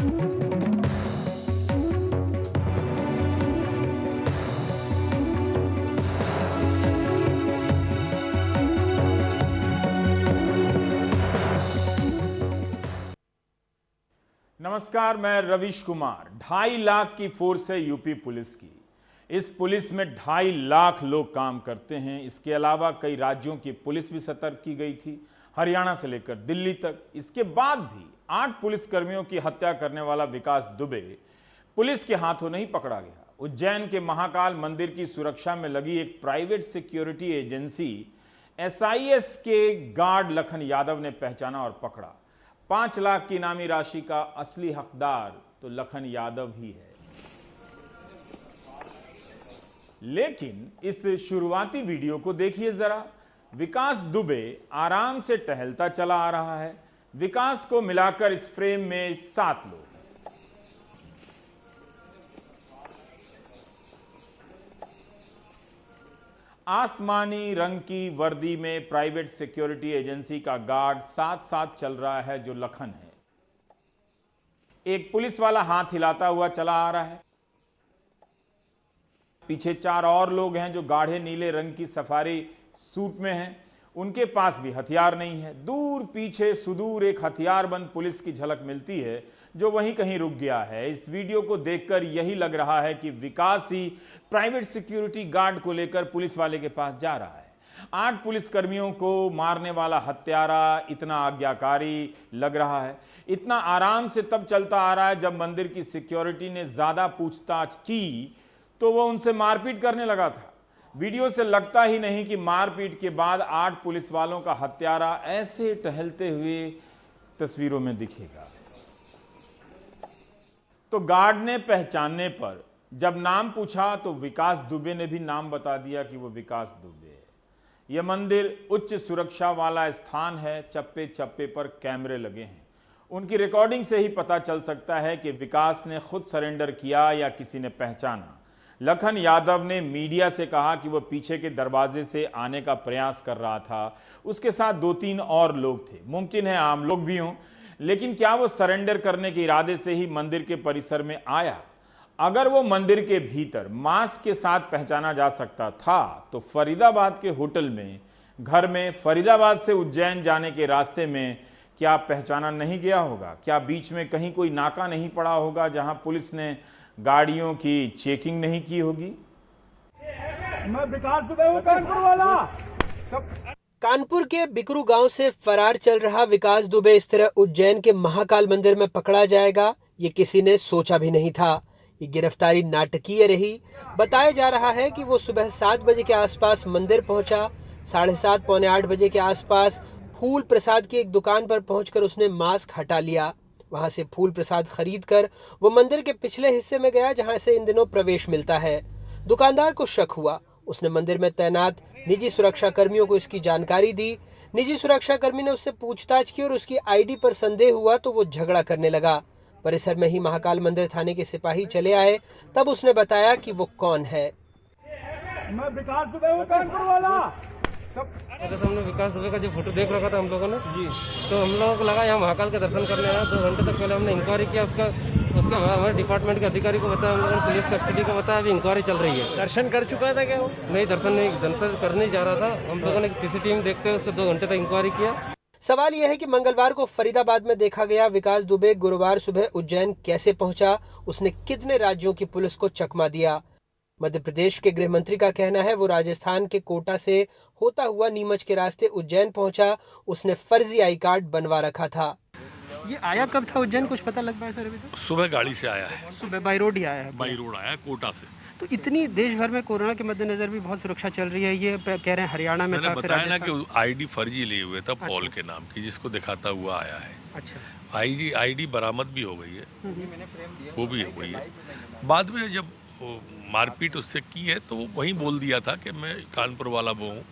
नमस्कार, मैं रविश कुमार। 2.5 लाख की फोर्स है यूपी पुलिस की। इस पुलिस में 2.5 लाख लोग काम करते हैं। इसके अलावा कई राज्यों की पुलिस भी सतर्क की गई थी, हरियाणा से लेकर दिल्ली तक। इसके बाद भी 8 पुलिसकर्मियों की हत्या करने वाला विकास दुबे पुलिस के हाथों नहीं पकड़ा गया। उज्जैन के महाकाल मंदिर की सुरक्षा में लगी एक प्राइवेट सिक्योरिटी एजेंसी SIS के गार्ड लखन यादव ने पहचाना और पकड़ा। 5 लाख की इनामी राशि का असली हकदार तो लखन यादव ही है। लेकिन इस शुरुआती वीडियो को देखिए जरा। विकास दुबे आराम से टहलता चला आ रहा है। विकास को मिलाकर इस फ्रेम में 7 लोग। आसमानी रंग की वर्दी में प्राइवेट सिक्योरिटी एजेंसी का गार्ड साथ साथ चल रहा है, जो लखन है। एक पुलिस वाला हाथ हिलाता हुआ चला आ रहा है। पीछे 4 और लोग हैं जो गाढ़े नीले रंग की सफारी सूट में हैं। उनके पास भी हथियार नहीं है। दूर पीछे सुदूर एक हथियारबंद पुलिस की झलक मिलती है, जो वहीं कहीं रुक गया है। इस वीडियो को देखकर यही लग रहा है कि विकास ही प्राइवेट सिक्योरिटी गार्ड को लेकर पुलिस वाले के पास जा रहा है। 8 पुलिसकर्मियों को मारने वाला हत्यारा इतना आज्ञाकारी लग रहा है। इतना आराम से तब चलता आ रहा है जब मंदिर की सिक्योरिटी ने ज्यादा पूछताछ की तो वो उनसे मारपीट करने लगा था। वीडियो से लगता ही नहीं कि मारपीट के बाद 8 पुलिस वालों का हत्यारा ऐसे टहलते हुए तस्वीरों में दिखेगा। तो गार्ड ने पहचानने पर जब नाम पूछा तो विकास दुबे ने भी नाम बता दिया कि वो विकास दुबे है। यह मंदिर उच्च सुरक्षा वाला स्थान है। चप्पे चप्पे पर कैमरे लगे हैं। उनकी रिकॉर्डिंग से ही पता चल सकता है कि विकास ने खुद सरेंडर किया या किसी ने पहचाना। लखन यादव ने मीडिया से कहा कि वह पीछे के दरवाजे से आने का प्रयास कर रहा था। उसके साथ 2-3 और लोग थे। मुमकिन है आम लोग भी हों, लेकिन क्या वो सरेंडर करने के इरादे से ही मंदिर के परिसर में आया? अगर वो मंदिर के भीतर मास्क के साथ पहचाना जा सकता था तो फरीदाबाद के होटल में, घर में, फरीदाबाद से उज्जैन जाने के रास्ते में क्या पहचाना नहीं गया होगा? क्या बीच में कहीं कोई नाका नहीं पड़ा होगा जहां पुलिस ने गाड़ियों की चेकिंग नहीं की होगी? मैं विकास दुबे हूं, कानपुर वाला। कानपुर के बिकरू गांव से फरार चल रहा विकास दुबे इस तरह उज्जैन के महाकाल मंदिर में पकड़ा जाएगा, ये किसी ने सोचा भी नहीं था। ये गिरफ्तारी नाटकीय रही। बताया जा रहा है कि वो सुबह 7 बजे के आसपास मंदिर पहुंचा। 7:30 पौने 8 बजे के आसपास फूल प्रसाद की एक दुकान पर पहुंचकर उसने मास्क हटा लिया। वहां से फूल प्रसाद खरीदकर वो मंदिर के पिछले हिस्से में गया, जहां से इन दिनों प्रवेश मिलता है। दुकानदार को शक हुआ। उसने मंदिर में तैनात निजी सुरक्षा कर्मियों को इसकी जानकारी दी। निजी सुरक्षा कर्मी ने उससे पूछताछ की और उसकी ID पर संदेह हुआ तो वो झगड़ा करने लगा। परिसर में ही महाकाल मंदिर थाने के सिपाही चले आए। तब उसने बताया कि वो कौन है। मैं विकास दुबे हूं, कानपुर वाला। हमने विकास दुबे का जो फोटो देख रखा था हम लोगों ने जी, तो हम लोगों को लगा यहाँ महाकाल के दर्शन करने आया। 2 घंटे तक पहले हमने इंक्वायरी किया। उसका हमारे डिपार्टमेंट के अधिकारी को बताया, हम लोगों ने पुलिस कस्टडी को बताया। अभी इंक्वायरी चल रही है। दर्शन कर चुका था क्या वो? नहीं, दर्शन करने जा रहा था। हम लोगों ने CCTV में देखते हुए उसको 2 घंटे तक इंक्वायरी किया। सवाल यह है कि मंगलवार को फरीदाबाद में देखा गया विकास दुबे गुरुवार सुबह उज्जैन कैसे पहुंचा? उसने कितने राज्यों की पुलिस को चकमा दिया? मध्य प्रदेश के गृह मंत्री का कहना है वो राजस्थान के कोटा से होता हुआ नीमच के रास्ते उज्जैन पहुंचा। उसने फर्जी आई कार्ड बनवा रखा था। ये आया कब था उज्जैन, कुछ पता लग पाया सर अभी तक? सुबह गाड़ी से आया है। सुबह बाई रोड ही आया है? बाई रोड आया, कोटा से। तो इतनी देश भर में कोरोना के मद्देनजर भी बहुत सुरक्षा चल रही है। ये कह रहे हैं हरियाणा में था, फिर बताया ना कि ID फर्जी लिए हुए था। पॉल के नाम की, जिसको दिखाता हुआ आया है। अच्छा। ID बरामद भी हो गई है, वो भी हो गई है। बाद में जब मारपीट उससे की है तो वो वहीं बोल दिया था कि मैं कानपुर वाला वो हूँ।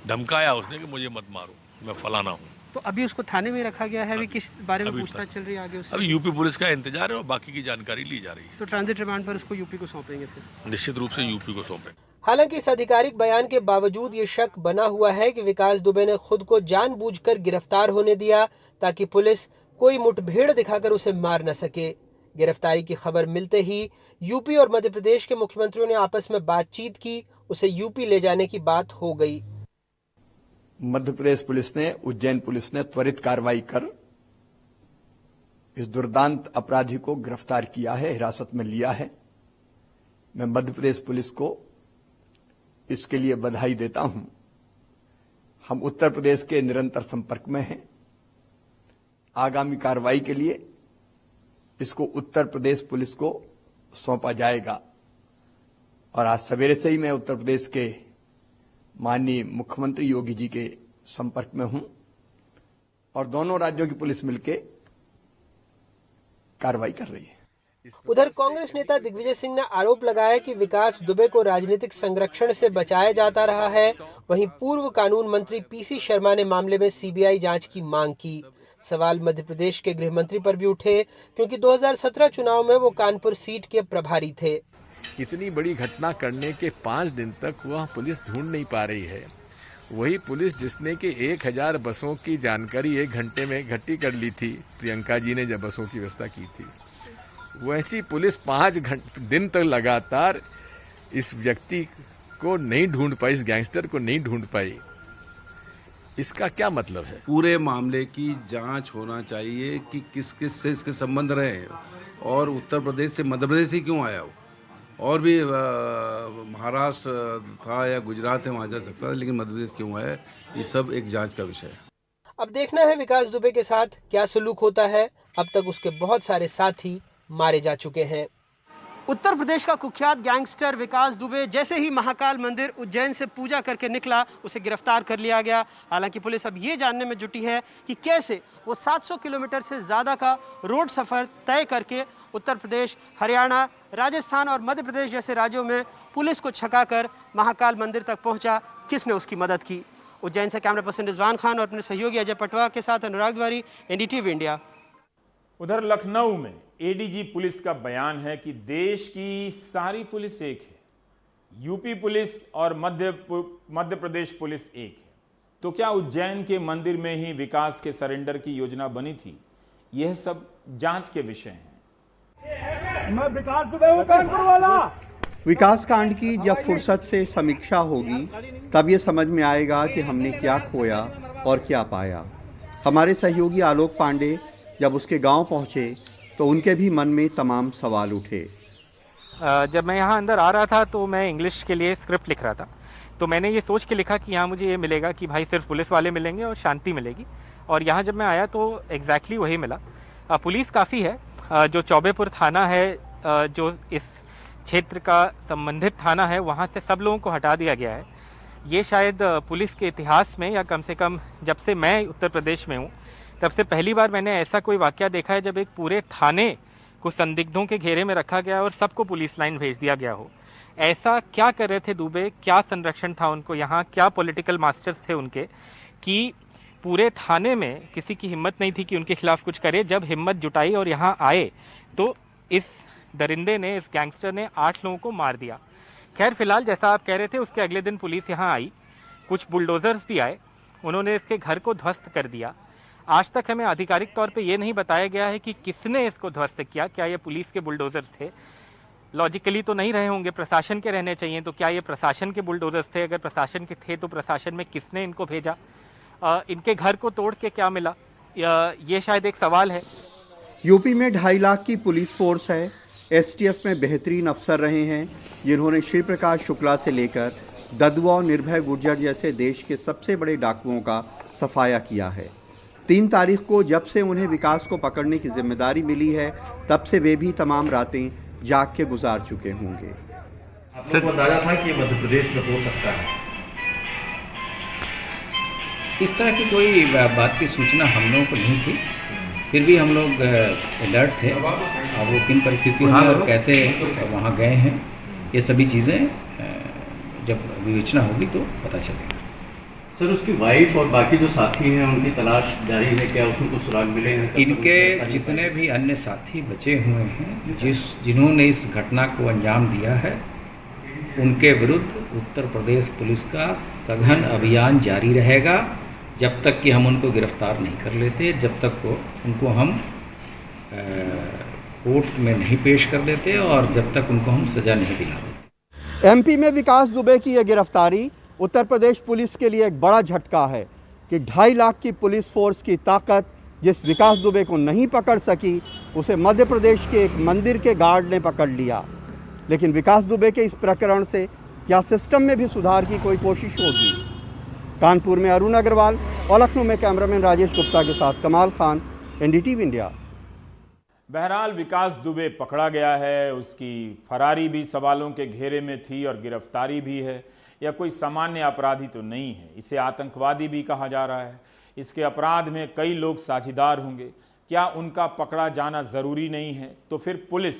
धमकाया उसने कि मुझे मत मारो, मैं फलाना हूँ। तो अभी उसको थाने में रखा गया है। अभी किस बारे में पूछताछ चल रही है आगे उससे? अभी यूपी पुलिस का इंतजार है और बाकी की जानकारी ली जा रही है। तो ट्रांजिट रिमांड पर उसको यूपी को सौंपेंगे फिर? निश्चित रूप से यूपी को सौंपेंगे। हालांकि इस आधिकारिक बयान के बावजूद ये शक बना हुआ है कि विकास दुबे ने खुद को जानबूझकर गिरफ्तार होने दिया ताकि पुलिस कोई मुठभेड़ दिखाकर उसे मार न सके। गिरफ्तारी की खबर मिलते ही यूपी और मध्य प्रदेश के मुख्यमंत्रियों ने आपस में बातचीत की, उसे यूपी ले जाने की बात हो गई। मध्य प्रदेश पुलिस ने, उज्जैन पुलिस ने त्वरित कार्रवाई कर इस दुर्दांत अपराधी को गिरफ्तार किया है, हिरासत में लिया है। मैं मध्य प्रदेश पुलिस को इसके लिए बधाई देता हूं। हम उत्तर प्रदेश के निरंतर संपर्क में हैं। आगामी कार्रवाई के लिए इसको उत्तर प्रदेश पुलिस को सौंपा जाएगा और आज सवेरे से ही मैं उत्तर प्रदेश के माननीय मुख्यमंत्री योगी जी के संपर्क में हूं और दोनों राज्यों की पुलिस मिलकर कार्रवाई कर रही है। उधर कांग्रेस नेता दिग्विजय सिंह ने आरोप लगाया कि विकास दुबे को राजनीतिक संरक्षण से बचाया जाता रहा है। वहीं पूर्व कानून मंत्री पीसी शर्मा ने मामले में सीबीआई जांच की मांग की। सवाल मध्य प्रदेश के गृह मंत्री पर भी उठे क्योंकि 2017 चुनाव में वो कानपुर सीट के प्रभारी थे। इतनी बड़ी घटना करने के 5 दिन तक वह पुलिस ढूंढ नहीं पा रही है। वही पुलिस जिसने कि 1000 बसों की जानकारी 1 घंटे में इकट्ठी कर ली थी, प्रियंका जी ने जब बसों की व्यवस्था की थी, वैसी पुलिस 5 दिन तक लगातार इस व्यक्ति को नहीं ढूंढ पाई, इस गैंगस्टर को नहीं ढूंढ पाई। इसका क्या मतलब है? पूरे मामले की जांच होना चाहिए कि किस किस से इसके संबंध रहे और उत्तर प्रदेश से मध्य प्रदेश ही क्यों आया हो, और भी महाराष्ट्र था या गुजरात है, वहाँ जा सकता था, लेकिन मध्य प्रदेश क्यों आया, ये सब एक जांच का विषय है। अब देखना है विकास दुबे के साथ क्या सलूक होता है। अब तक उसके बहुत सारे साथी मारे जा चुके हैं। उत्तर प्रदेश का कुख्यात गैंगस्टर विकास दुबे जैसे ही महाकाल मंदिर उज्जैन से पूजा करके निकला, उसे गिरफ्तार कर लिया गया। हालांकि पुलिस अब ये जानने में जुटी है कि कैसे वो 700 किलोमीटर से ज़्यादा का रोड सफ़र तय करके उत्तर प्रदेश, हरियाणा, राजस्थान और मध्य प्रदेश जैसे राज्यों में पुलिस को छकाकर महाकाल मंदिर तक पहुंचा। किसने उसकी मदद की? उज्जैन से कैमरा पर्सन रिजवान खान और अपने सहयोगी अजय पटवा के साथ अनुराग तिवारी, एनडीटीवी इंडिया। उधर लखनऊ में एडीजी पुलिस का बयान है कि देश की सारी पुलिस एक है, यूपी पुलिस और मध्य प्रदेश पुलिस एक है। तो क्या उज्जैन के मंदिर में ही विकास के सरेंडर की योजना बनी थी? यह सब जांच के विषय हैं। मैं विकास दुबे हूं, कानपुर वाला। विकास कांड की जब फुर्सत से समीक्षा होगी तब ये समझ में आएगा कि हमने क्या खोया और क्या पाया। हमारे सहयोगी आलोक पांडे जब उसके गांव पहुंचे तो उनके भी मन में तमाम सवाल उठे। जब मैं यहाँ अंदर आ रहा था तो मैं इंग्लिश के लिए स्क्रिप्ट लिख रहा था, तो मैंने ये सोच के लिखा कि यहाँ मुझे ये मिलेगा कि भाई सिर्फ पुलिस वाले मिलेंगे और शांति मिलेगी। और यहाँ जब मैं आया तो एग्जैक्टली वही मिला। पुलिस काफ़ी है। जो चौबेपुर थाना है, जो इस क्षेत्र का संबंधित थाना है, वहाँ से सब लोगों को हटा दिया गया है। ये शायद पुलिस के इतिहास में, या कम से कम जब से मैं उत्तर प्रदेश में हूँ तब से पहली बार मैंने ऐसा कोई वाकया देखा है जब एक पूरे थाने को संदिग्धों के घेरे में रखा गया और सबको पुलिस लाइन भेज दिया गया हो। ऐसा क्या कर रहे थे दुबे? क्या संरक्षण था उनको यहाँ? क्या पॉलिटिकल मास्टर्स थे उनके कि पूरे थाने में किसी की हिम्मत नहीं थी कि उनके खिलाफ कुछ करे? जब हिम्मत जुटाई और यहाँ आए तो इस दरिंदे ने, इस गैंगस्टर ने 8 लोगों को मार दिया। खैर फिलहाल जैसा आप कह रहे थे, उसके अगले दिन पुलिस यहाँ आई, कुछ बुलडोजर्स भी आए, उन्होंने इसके घर को ध्वस्त कर दिया। आज तक हमें आधिकारिक तौर पे ये नहीं बताया गया है कि किसने इसको ध्वस्त किया। क्या ये पुलिस के बुलडोजर्स थे? लॉजिकली तो नहीं रहे होंगे, प्रशासन के रहने चाहिए। तो क्या ये प्रशासन के बुलडोजर्स थे? अगर प्रशासन के थे तो प्रशासन में किसने इनको भेजा? इनके घर को तोड़ के क्या मिला? ये शायद एक सवाल है। यूपी में 2.5 लाख की पुलिस फोर्स है। एसटीएफ में बेहतरीन अफसर रहे हैं जिन्होंने श्री प्रकाश शुक्ला से लेकर ददुआ, निर्भय गुर्जर जैसे देश के सबसे बड़े डाकुओं का सफाया किया है। 3 तारीख को जब से उन्हें विकास को पकड़ने की जिम्मेदारी मिली है तब से वे भी तमाम रातें जाग के गुजार चुके होंगे। आपको बताया था कि मध्य प्रदेश में हो सकता है? इस तरह की कोई बात की सूचना हम लोगों को नहीं थी, फिर भी हम लोग अलर्ट थे। अब वो किन परिस्थितियों में और कैसे वहाँ गए हैं, ये सभी चीज़ें जब विवेचना होगी तो पता चलेगा। सर, उसकी वाइफ और बाकी जो साथी हैं उनकी तलाश जारी है, क्या उसमें कुछ सुराग मिले हैं? इनके जितने भी अन्य साथी बचे हुए हैं, जिन्होंने इस घटना को अंजाम दिया है, उनके विरुद्ध उत्तर प्रदेश पुलिस का सघन अभियान जारी रहेगा जब तक कि हम उनको गिरफ्तार नहीं कर लेते, जब तक उनको हम कोर्ट में नहीं पेश कर देते और जब तक उनको हम सज़ा नहीं दिलाते। एमपी में विकास दुबे की यह गिरफ्तारी उत्तर प्रदेश पुलिस के लिए एक बड़ा झटका है कि 2.5 लाख की पुलिस फोर्स की ताकत जिस विकास दुबे को नहीं पकड़ सकी, उसे मध्य प्रदेश के एक मंदिर के गार्ड ने पकड़ लिया। लेकिन विकास दुबे के इस प्रकरण से क्या सिस्टम में भी सुधार की कोई कोशिश होगी? कानपुर में अरुण अग्रवाल और लखनऊ में कैमरामैन राजेश गुप्ता के साथ कमाल खान, एनडीटीवी इंडिया। बहरहाल विकास दुबे पकड़ा गया है, उसकी फरारी भी सवालों के घेरे में थी और गिरफ्तारी भी है। यह कोई सामान्य अपराधी तो नहीं है, इसे आतंकवादी भी कहा जा रहा है। इसके अपराध में कई लोग साझेदार होंगे। क्या उनका पकड़ा जाना ज़रूरी नहीं है? तो फिर पुलिस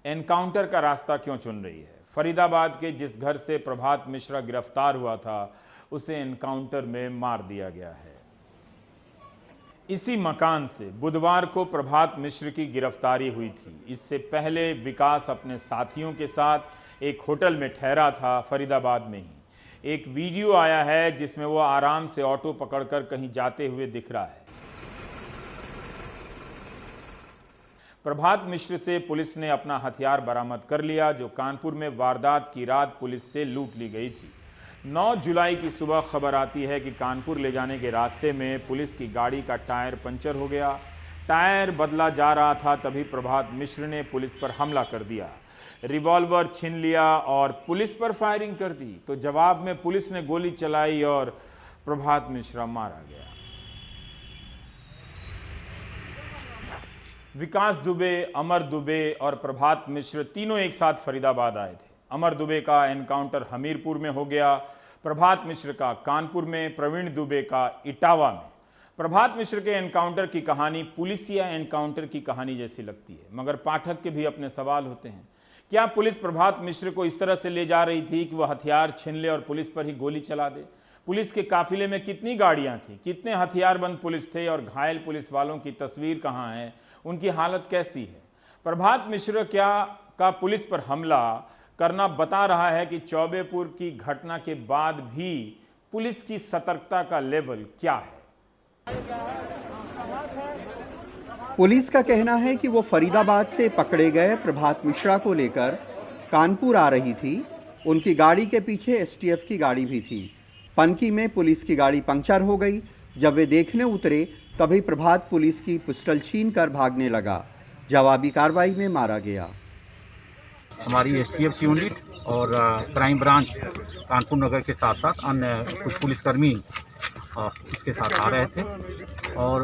एनकाउंटर का रास्ता क्यों चुन रही है? फरीदाबाद के जिस घर से प्रभात मिश्रा गिरफ्तार हुआ था, उसे एनकाउंटर में मार दिया गया है। इसी मकान से बुधवार को प्रभात मिश्र की गिरफ्तारी हुई थी। इससे पहले विकास अपने साथियों के साथ एक होटल में ठहरा था फरीदाबाद में ही। एक वीडियो आया है जिसमें वो आराम से ऑटो पकड़कर कहीं जाते हुए दिख रहा है। प्रभात मिश्र से पुलिस ने अपना हथियार बरामद कर लिया, जो कानपुर में वारदात की रात पुलिस से लूट ली गई थी। 9 जुलाई की सुबह खबर आती है कि कानपुर ले जाने के रास्ते में पुलिस की गाड़ी का टायर पंचर हो गया। टायर बदला जा रहा था, तभी प्रभात मिश्र ने पुलिस पर हमला कर दिया, रिवॉल्वर छीन लिया और पुलिस पर फायरिंग कर दी। तो जवाब में पुलिस ने गोली चलाई और प्रभात मिश्रा मारा गया। विकास दुबे, अमर दुबे और प्रभात मिश्र तीनों एक साथ फरीदाबाद आए थे। अमर दुबे का एनकाउंटर हमीरपुर में हो गया, प्रभात मिश्र का कानपुर में, प्रवीण दुबे का इटावा में। प्रभात मिश्र के एनकाउंटर की कहानी पुलिसिया एनकाउंटर की कहानी जैसी लगती है, मगर पाठक के भी अपने सवाल होते हैं। क्या पुलिस प्रभात मिश्र को इस तरह से ले जा रही थी कि वह हथियार छीन ले और पुलिस पर ही गोली चला दे? पुलिस के काफिले में कितनी गाड़ियां थी, कितने हथियारबंद पुलिस थे और घायल पुलिस वालों की तस्वीर कहां है, उनकी हालत कैसी है? प्रभात मिश्र का पुलिस पर हमला करना बता रहा है कि चौबेपुर की घटना के बाद भी पुलिस की सतर्कता का लेवल क्या है। पुलिस का कहना है कि वो फरीदाबाद से पकड़े गए प्रभात मिश्रा को लेकर कानपुर आ रही थी। उनकी गाड़ी के पीछे एसटीएफ की गाड़ी भी थी। पनकी में पुलिस की गाड़ी पंक्चर हो गई। जब वे देखने उतरे तभी प्रभात पुलिस की पिस्टल छीन कर भागने लगा। जवाबी कार्रवाई में मारा गया। हमारी एसटीएफ यूनिट और क्राइम ब्रांच कानपुर नगर के साथ साथ अन्य कुछ पुलिसकर्मी इसके साथ आ रहे थे और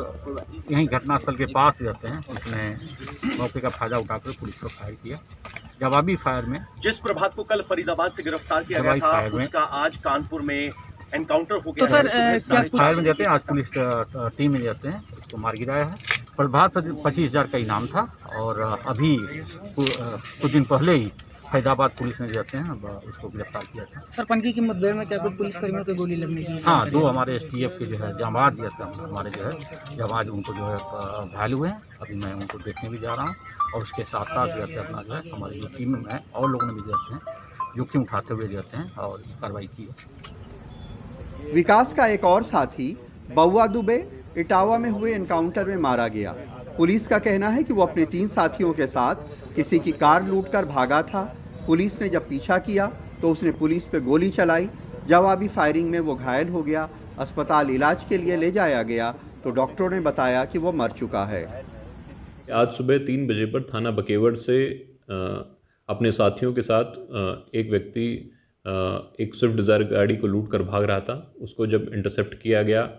यहीं घटनास्थल के पास जाते हैं, उसने मौके का फायदा उठाकर पुलिस को फायर किया। जवाबी फायर में जिस प्रभात को कल फरीदाबाद से गिरफ्तार किया गया था, उसका आज कानपुर में एनकाउंटर हो गया। तो सर फायर में जाते हैं, आज पुलिस टीम में जाते हैं, उसको मार गिराया है। प्रभात 25,000 का इनाम था और अभी कुछ दिन पहले ही फरीदाबाद पुलिस में जाते हैं, उसको गिरफ्तार किया था। सर पनकी की मुठभेड़ में क्या कुछ पुलिसकर्मियों को गोली लगने की? हाँ, 2 हमारे एसटीएफ के जो है जांबाज जैसे हमारे जो है जांबाज उनको जो है घायल हुए हैं। अभी मैं उनको देखने भी जा रहा हूँ और उसके साथ साथ जो है अपना जो है हमारी जो टीम में है और लोगों ने भी जाते हैं, जोखिम उठाते हुए जाते हैं और कार्रवाई की है। विकास का एक और साथी बउआ दुबे इटावा में हुए एनकाउंटर में मारा गया। पुलिस का कहना है कि वो अपने 3 साथियों के साथ किसी की कार लूटकर भागा था। पुलिस ने जब पीछा किया तो उसने पुलिस पे गोली चलाई। जवाबी फायरिंग में वो घायल हो गया। अस्पताल इलाज के लिए ले जाया गया तो डॉक्टरों ने बताया कि वो मर चुका है। आज सुबह 3 बजे पर थाना बकेवट से अपने साथियों के साथ एक व्यक्ति एक स्विफ्ट डिज़ायर गाड़ी को लूट कर भाग रहा था। उसको जब इंटरसेप्ट किया गया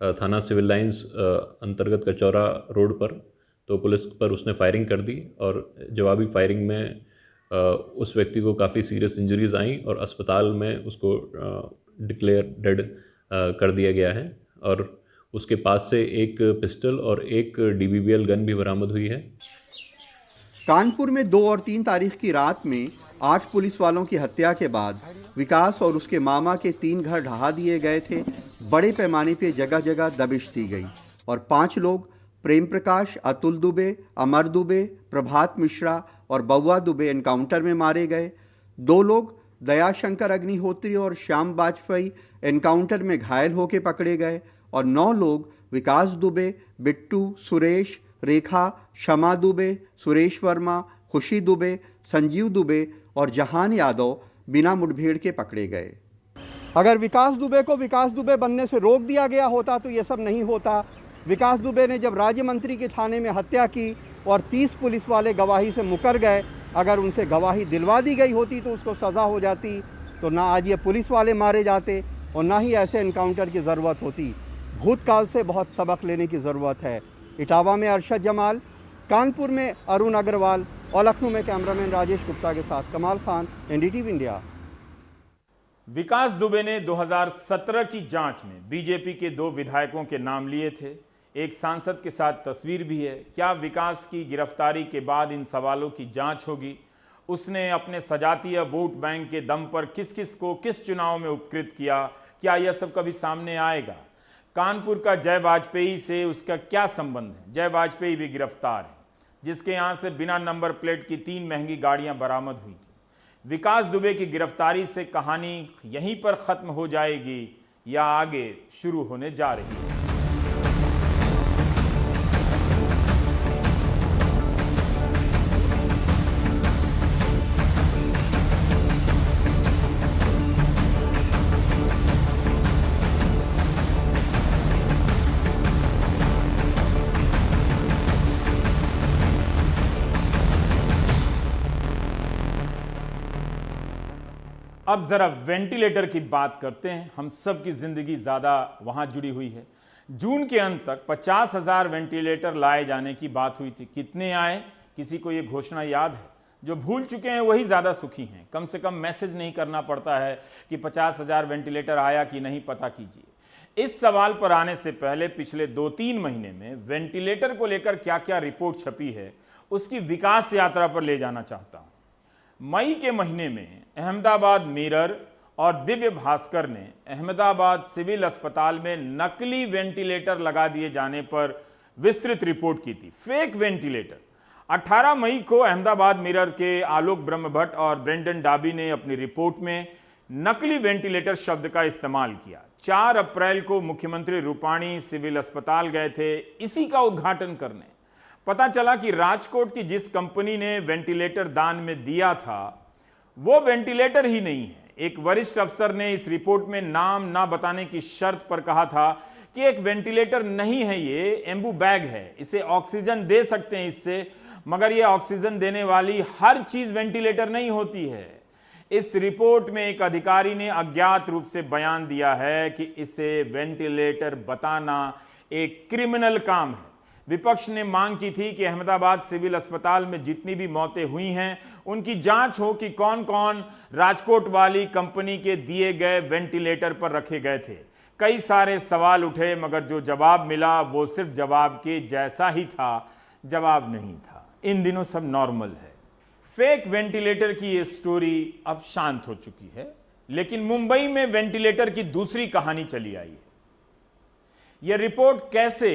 थाना सिविल लाइंस अंतर्गत कचौरा रोड पर, तो पुलिस पर उसने फायरिंग कर दी और जवाबी फायरिंग में उस व्यक्ति को काफ़ी सीरियस इंजरीज आई और अस्पताल में उसको डिक्लेयर डेड कर दिया गया है। और उसके पास से एक पिस्टल और एक DBBL गन भी बरामद हुई है। कानपुर में 2 और 3 तारीख की रात में 8 पुलिस वालों की हत्या के बाद विकास और उसके मामा के 3 घर ढहा दिए गए थे। बड़े पैमाने पर जगह जगह दबिश दी गई और 5 लोग प्रेम प्रकाश, अतुल दुबे, अमर दुबे, प्रभात मिश्रा और बउआ दुबे एनकाउंटर में मारे गए। 2 लोग दयाशंकर अग्निहोत्री और श्याम वाजपेयी एनकाउंटर में घायल होकर पकड़े गए और 9 लोग विकास दुबे, बिट्टू, सुरेश, रेखा, शमा दुबे, सुरेश वर्मा, खुशी दुबे, संजीव दुबे और जहान यादव बिना मुठभेड़ के पकड़े गए। अगर विकास दुबे को विकास दुबे बनने से रोक दिया गया होता तो ये सब नहीं होता। विकास दुबे ने जब राज्य मंत्री के थाने में हत्या की और 30 पुलिस वाले गवाही से मुकर गए, अगर उनसे गवाही दिलवा दी गई होती तो उसको सज़ा हो जाती, तो ना आज ये पुलिस वाले मारे जाते और ना ही ऐसे एनकाउंटर की ज़रूरत होती। भूतकाल से बहुत सबक लेने की ज़रूरत है। इटावा में अरशद जमाल, कानपुर में अरुण अग्रवाल और लखनऊ में कैमरामैन राजेश गुप्ता के साथ कमाल खान, एनडीटीवी इंडिया। विकास दुबे ने 2017 की जांच में बीजेपी के 2 विधायकों के नाम लिए थे। एक सांसद के साथ तस्वीर भी है। क्या विकास की गिरफ्तारी के बाद इन सवालों की जांच होगी? उसने अपने सजातीय वोट बैंक के दम पर किस किस को किस चुनाव में उपकृत किया? क्या यह सब कभी सामने आएगा? कानपुर का जय वाजपेयी से उसका क्या संबंध है? जय वाजपेयी भी गिरफ्तार है, जिसके यहां से बिना नंबर प्लेट की 3 महंगी गाड़ियां बरामद हुई थी। विकास दुबे की गिरफ्तारी से कहानी यहीं पर खत्म हो जाएगी या आगे शुरू होने जा रही है? अब जरा वेंटिलेटर की बात करते हैं। हम सब की जिंदगी ज्यादा वहां जुड़ी हुई है। जून के अंत तक 50,000 वेंटिलेटर लाए जाने की बात हुई थी। कितने आए, किसी को यह घोषणा याद है? जो भूल चुके हैं वही ज्यादा सुखी हैं। कम से कम मैसेज नहीं करना पड़ता है कि 50,000 वेंटिलेटर आया कि नहीं, पता कीजिए। इस सवाल पर आने से पहले पिछले 2-3 महीने में वेंटिलेटर को लेकर क्या क्या रिपोर्ट छपी है, उसकी विकास यात्रा पर ले जाना चाहता हूं। मई के महीने में अहमदाबाद मिरर और दिव्य भास्कर ने अहमदाबाद सिविल अस्पताल में नकली वेंटिलेटर लगा दिए जाने पर विस्तृत रिपोर्ट की थी। Fake ventilator. 18 मई को अहमदाबाद मिरर के आलोक ब्रह्मभट्ट और ब्रेंडन डाबी ने अपनी रिपोर्ट में नकली वेंटिलेटर शब्द का इस्तेमाल किया। 4 अप्रैल को मुख्यमंत्री रूपाणी सिविल अस्पताल गए थे इसी का उद्घाटन करने। पता चला कि राजकोट की जिस कंपनी ने वेंटिलेटर दान में दिया था वो वेंटिलेटर ही नहीं है। एक वरिष्ठ अफसर ने इस रिपोर्ट में नाम ना बताने की शर्त पर कहा था कि एक वेंटिलेटर नहीं है, ये एम्बू बैग है, इसे ऑक्सीजन दे सकते हैं इससे, मगर ये ऑक्सीजन देने वाली हर चीज वेंटिलेटर नहीं होती है। इस रिपोर्ट में एक अधिकारी ने अज्ञात रूप से बयान दिया है कि इसे वेंटिलेटर बताना एक क्रिमिनल काम है। विपक्ष ने मांग की थी कि अहमदाबाद सिविल अस्पताल में जितनी भी मौतें हुई हैं उनकी जांच हो कि कौन कौन राजकोट वाली कंपनी के दिए गए वेंटिलेटर पर रखे गए थे। कई सारे सवाल उठे मगर जो जवाब मिला वो सिर्फ जवाब के जैसा ही था, जवाब नहीं था। इन दिनों सब नॉर्मल है। फेक वेंटिलेटर की ये स्टोरी अब शांत हो चुकी है, लेकिन मुंबई में वेंटिलेटर की दूसरी कहानी चली आई है। यह रिपोर्ट कैसे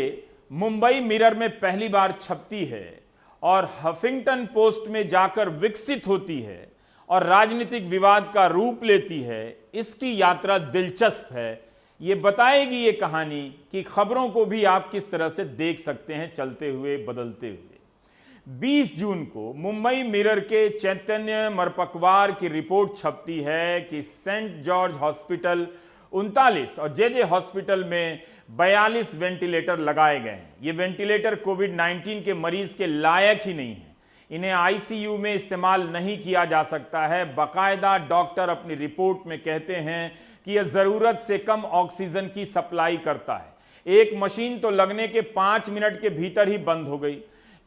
मुंबई मिरर में पहली बार छपती है और हफिंगटन पोस्ट में जाकर विकसित होती है और राजनीतिक विवाद का रूप लेती है, इसकी यात्रा दिलचस्प है। यह बताएगी ये कहानी कि खबरों को भी आप किस तरह से देख सकते हैं चलते हुए, बदलते हुए। 20 जून को मुंबई मिरर के चैतन्य मरपकवार की रिपोर्ट छपती है कि सेंट जॉर्ज हॉस्पिटल 39 और जेजे हॉस्पिटल में 42 वेंटिलेटर लगाए गए हैं। ये वेंटिलेटर कोविड-19 के मरीज के लायक ही नहीं है। इन्हें आईसीयू में इस्तेमाल नहीं किया जा सकता है। बाकायदा डॉक्टर अपनी रिपोर्ट में कहते हैं कि यह जरूरत से कम ऑक्सीजन की सप्लाई करता है। एक मशीन तो लगने के 5 मिनट के भीतर ही बंद हो गई।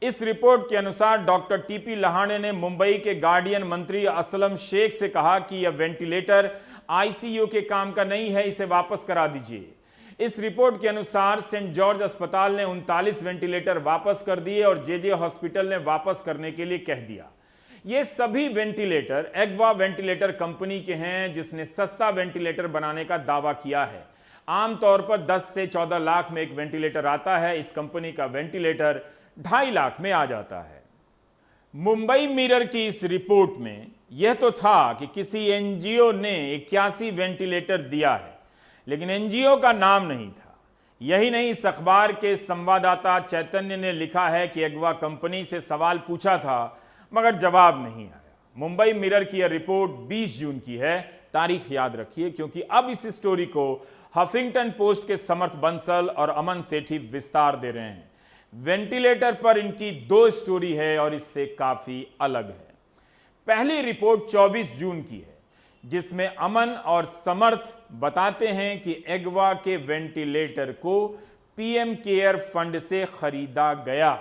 इस रिपोर्ट के अनुसार डॉक्टर टीपी लहाने ने मुंबई के गार्डियन मंत्री असलम शेख से कहा कि यह वेंटिलेटर आईसीयू के काम का नहीं है, इसे वापस करा दीजिए। इस रिपोर्ट के अनुसार सेंट जॉर्ज अस्पताल ने 39 वेंटिलेटर वापस कर दिए और जेजे हॉस्पिटल ने वापस करने के लिए कह दिया। ये सभी वेंटिलेटर एग्वा वेंटिलेटर कंपनी के हैं, जिसने सस्ता वेंटिलेटर बनाने का दावा किया है। आमतौर पर 10 से 14 लाख में एक वेंटिलेटर आता है। इस कंपनी का वेंटिलेटर 2.5 लाख में आ जाता है। मुंबई मिरर की इस रिपोर्ट में यह तो था कि किसी एनजीओ ने 81 वेंटिलेटर दिया है, लेकिन एनजीओ का नाम नहीं था। यही नहीं, इस अखबार के संवाददाता चैतन्य ने लिखा है कि अगवा कंपनी से सवाल पूछा था मगर जवाब नहीं आया। मुंबई मिरर की यह रिपोर्ट 20 जून की है, तारीख याद रखिए, क्योंकि अब इस स्टोरी को हफिंगटन पोस्ट के समर्थ बंसल और अमन सेठी विस्तार दे रहे हैं। वेंटिलेटर पर इनकी 2 स्टोरी है और इससे काफी अलग है। पहली रिपोर्ट 24 जून की है, जिसमें अमन और समर्थ बताते हैं कि अगवा के वेंटिलेटर को पीएम केयर फंड से खरीदा गया।